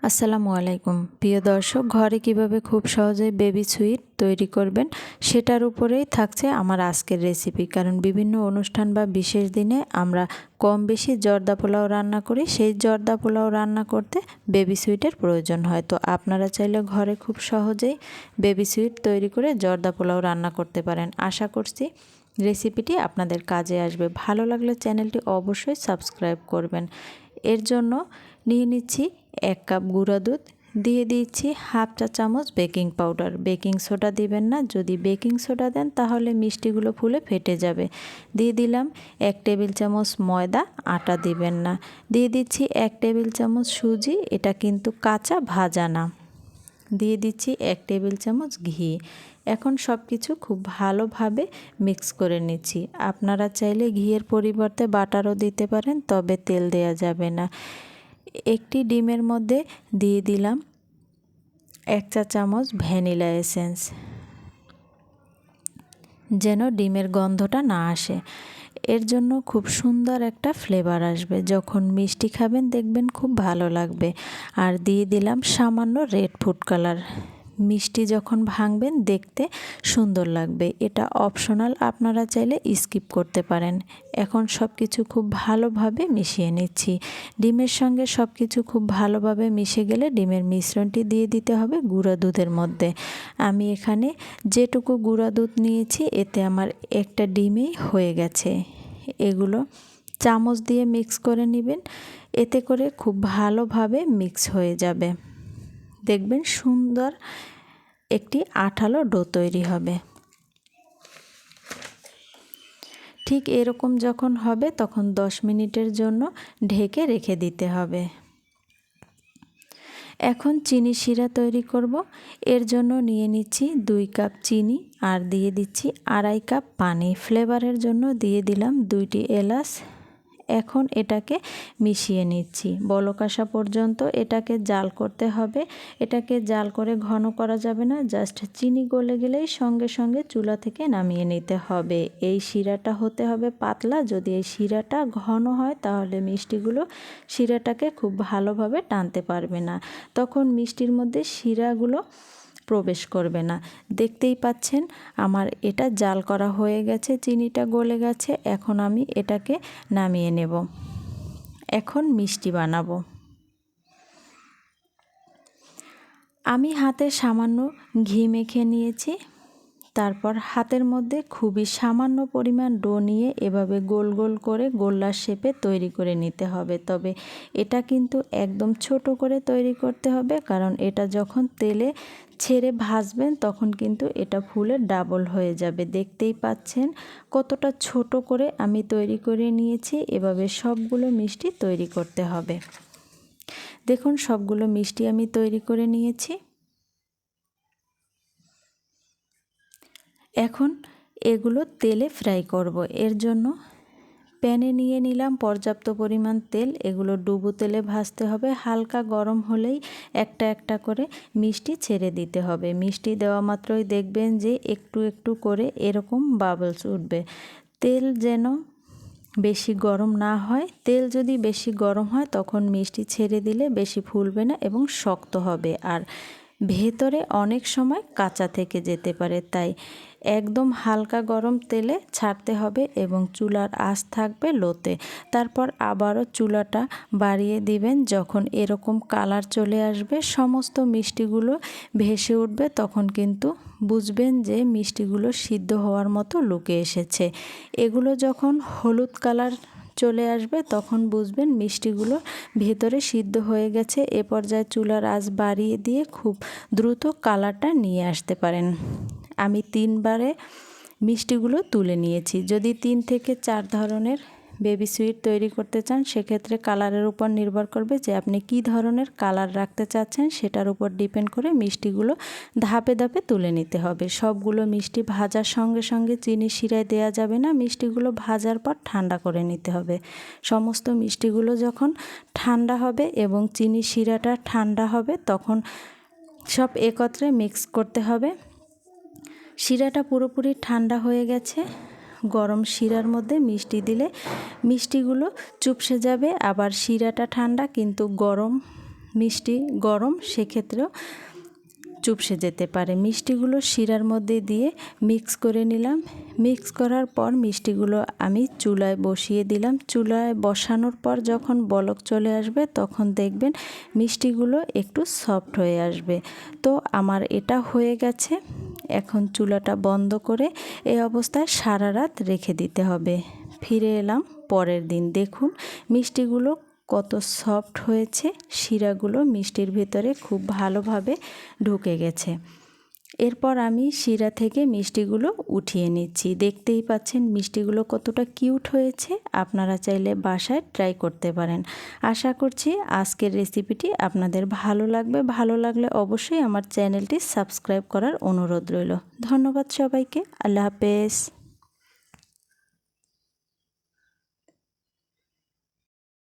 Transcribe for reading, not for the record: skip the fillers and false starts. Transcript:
আসসালামু আলাইকুম প্রিয় দর্শক, ঘরে কিভাবে খুব সহজে বেবি সুইট তৈরি করবেন সেটার উপরেই থাকছে আমার আজকের রেসিপি। কারণ বিভিন্ন অনুষ্ঠান বা বিশেষ দিনে আমরা কম বেশি জর্দা পোলাও রান্না করি, সেই জর্দা পোলাও রান্না করতে বেবি সুইটের প্রয়োজন হয়। তো আপনারা চাইলে ঘরে খুব সহজেই বেবি সুইট তৈরি করে জর্দা পোলাও রান্না করতে পারেন। আশা করছি রেসিপিটি আপনাদের কাজে আসবে। ভালো লাগলে চ্যানেলটি অবশ্যই সাবস্ক্রাইব করবেন। এর জন্য নিয়ে নিচ্ছি 1 কাপ গুঁড়া দুধ, দিয়ে দিচ্ছি হাফ চা চামচ বেকিং পাউডার। বেকিং সোডা দিবেন না, যদি বেকিং সোডা দেন তাহলে মিষ্টিগুলো ফুলে ফেটে যাবে। দিয়ে দিলাম 1 টেবিল চামচ ময়দা, আটা দিবেন না। দিয়ে দিচ্ছি 1 টেবিল চামচ সুজি, এটা কিন্তু কাঁচা ভাজা না। দিয়ে দিচ্ছি 1 টেবিল চামচ ঘি। এখন সব কিছু খুব ভালোভাবে মিক্স করে নিচ্ছি। আপনারা চাইলে ঘিয়ের পরিবর্তে বাটারও দিতে পারেন, তবে তেল দেয়া যাবে না। একটি ডিমের মধ্যে দিয়ে দিলাম 1 চা চামচ ভ্যানিলা এসেন্স, যেন ডিমের গন্ধটা না আসে। এর জন্য খুব সুন্দর একটা ফ্লেভার আসবে। যখন মিষ্টি খাবেন দেখবেন খুব ভালো লাগবে। আর দিয়ে দিলাম সামান্য রেড ফুড কালার। মিষ্টি যখন ভাঙবেন দেখতে সুন্দর লাগবে। এটা অপশনাল, আপনারা চাইলে স্কিপ করতে পারেন। এখন সব কিছু খুব ভালোভাবে মিশিয়ে নিচ্ছি। ডিমের সঙ্গে সব কিছু খুব ভালোভাবে মিশে গেলে ডিমের মিশ্রণটি দিয়ে দিতে হবে গুঁড়া দুধের মধ্যে। আমি এখানে যেটুকু গুঁড়া দুধ নিয়েছি এতে আমার একটা ডিমেই হয়ে গেছে। এগুলো চামচ দিয়ে মিক্স করে নেবেন, এতে করে খুব ভালোভাবে মিক্স হয়ে যাবে। দেখবেন সুন্দর একটি আঠালো ডো তৈরি হবে। ঠিক এরকম যখন হবে তখন 10 মিনিটের জন্য ঢেকে রেখে দিতে হবে। এখন চিনি শিরা তৈরি করব। এর জন্য নিয়ে নিচ্ছি 2 কাপ চিনি আর দিয়ে দিচ্ছি 2.5 কাপ পানি। ফ্লেভারের জন্য দিয়ে দিলাম 2টি এলাচ। এখন এটাকে মিশিয়ে নিচ্ছি বলক আসা পর্যন্ত। এটাকে জাল করতে হবে। এটাকে জাল করে ঘন করা যাবে না, জাস্ট চিনি গলে গেলেই সঙ্গে সঙ্গে চুলা থেকে নামিয়ে নিতে হবে। এই শিরাটা হতে হবে পাতলা। যদি এই শিরাটা ঘন হয় তাহলে মিষ্টিগুলো শিরাটাকে খুব ভালোভাবে টানতে পারবে না, তখন মিষ্টির মধ্যে শিরাগুলো প্রবেশ করবে না। দেখতেই পাচ্ছেন আমার এটা জাল করা হয়ে গেছে, চিনিটা গলে গেছে। এখন আমি এটাকে নামিয়ে নেব। এখন মিষ্টি বানাবো। আমি হাতে সামান্য ঘি মেখে নিয়েছি। তারপর হাতের মধ্যে খুবই সামান্য পরিমাণ ডো নিয়ে এভাবে গোল গোল করে গোল্লার শেপে তৈরি করে নিতে হবে। তবে এটা কিন্তু একদম ছোট করে তৈরি করতে হবে, কারণ এটা যখন তেলে ছেড়ে ভাজবেন তখন কিন্তু এটা ফুলে ডাবল হয়ে যাবে। দেখতেই পাচ্ছেন কতটা ছোট করে আমি তৈরি করে নিয়েছি। এভাবে সবগুলো মিষ্টি তৈরি করতে হবে। দেখুন সবগুলো মিষ্টি আমি তৈরি করে নিয়েছি। এখন এগুলো তেলে ফ্রাই করব। এর জন্য প্যানে নিয়ে নিলাম পর্যাপ্ত পরিমাণ তেল। এগুলো ডুবো তেলে ভাজতে হবে। হালকা গরম হলেই একটা একটা করে মিষ্টি ছেড়ে দিতে হবে। মিষ্টি দেওয়া মাত্রই দেখবেন যে একটু একটু করে এরকম বাবলস উঠবে। তেল যেন বেশি গরম না হয়। তেল যদি বেশি গরম হয় তখন মিষ্টি ছেড়ে দিলে বেশি ফুলবে না এবং শক্ত হবে, আর ভেতরে অনেক সময় কাঁচা থেকে যেতে পারে। তাই একদম হালকা গরম তেলে ছাড়তে হবে এবং চুলার আঁচ থাকবে লোতে। তারপর আবারও চুলাটা বাড়িয়ে দিবেন। যখন এরকম কালার চলে আসবে, সমস্ত মিষ্টিগুলো ভেসে উঠবে, তখন কিন্তু বুঝবেন যে মিষ্টিগুলো সিদ্ধ হওয়ার মতো লুকে এসেছে। এগুলো যখন হলুদ কালার চলে আসবে তখন বুঝবেন মিষ্টিগুলো ভেতরে সিদ্ধ হয়ে গেছে। এ পর্যায়ে চুলার আঁচ বাড়িয়ে দিয়ে খুব দ্রুত কালারটা নিয়ে আসতে পারেন। আমি 3 বারে মিষ্টিগুলো তুলে নিয়েছি। যদি 3 থেকে 4 ধরনের বেবি সুইট তৈরি করতে চান সেক্ষেত্রে কালারের উপর নির্ভর করবে যে আপনি কি ধরনের কালার রাখতে চাচ্ছেন, সেটার উপর ডিপেন্ড করে মিষ্টিগুলো ধাপে ধাপে তুলে নিতে হবে। সবগুলো মিষ্টি ভাজার সঙ্গে সঙ্গে চিনি শিরায় দেওয়া যাবে না। মিষ্টিগুলো ভাজার পর ঠান্ডা করে নিতে হবে। সমস্ত মিষ্টিগুলো যখন ঠান্ডা হবে এবং চিনি শিরাটা ঠান্ডা হবে তখন সব একত্রে মিক্স করতে হবে। শিরাটা পুরোপুরি ঠান্ডা হয়ে গেছে। গরম শিরার মধ্যে মিষ্টি দিলে মিষ্টিগুলো চুপসে যাবে। আবার শিরাটা ঠান্ডা কিন্তু গরম মিষ্টি গরম, সেক্ষেত্রেও চুপসে যেতে পারে। মিষ্টিগুলো শিরার মধ্যে দিয়ে মিক্স করে নিলাম। মিক্স করার পর মিষ্টিগুলো আমি চুলায় বসিয়ে দিলাম। চুলায় বসানোর পর যখন বলক চলে আসবে তখন দেখবেন মিষ্টিগুলো একটু সফট হয়ে আসবে। তো আমার এটা হয়ে গেছে। এখন চুলাটা বন্ধ করে এই অবস্থায় সারা রাত রেখে দিতে হবে। ফিরে এলাম পরের দিন, দেখুন মিষ্টিগুলো কত সফট হয়েছে, শিরাগুলো মিষ্টির ভিতরে খুব ভালোভাবে ঢুকে গেছে। এরপর আমি শিরা থেকে মিষ্টিগুলো উঠিয়ে নিচ্ছি। দেখতেই পাচ্ছেন মিষ্টিগুলো কতটা কিউট হয়েছে। আপনারা চাইলে বাসায় ট্রাই করতে পারেন। আশা করছি আজকের রেসিপিটি আপনাদের ভালো লাগবে। ভালো লাগলে অবশ্যই আমার চ্যানেলটি সাবস্ক্রাইব করার অনুরোধ রইল। ধন্যবাদ সবাইকে। আল্লাহ হাফেজ।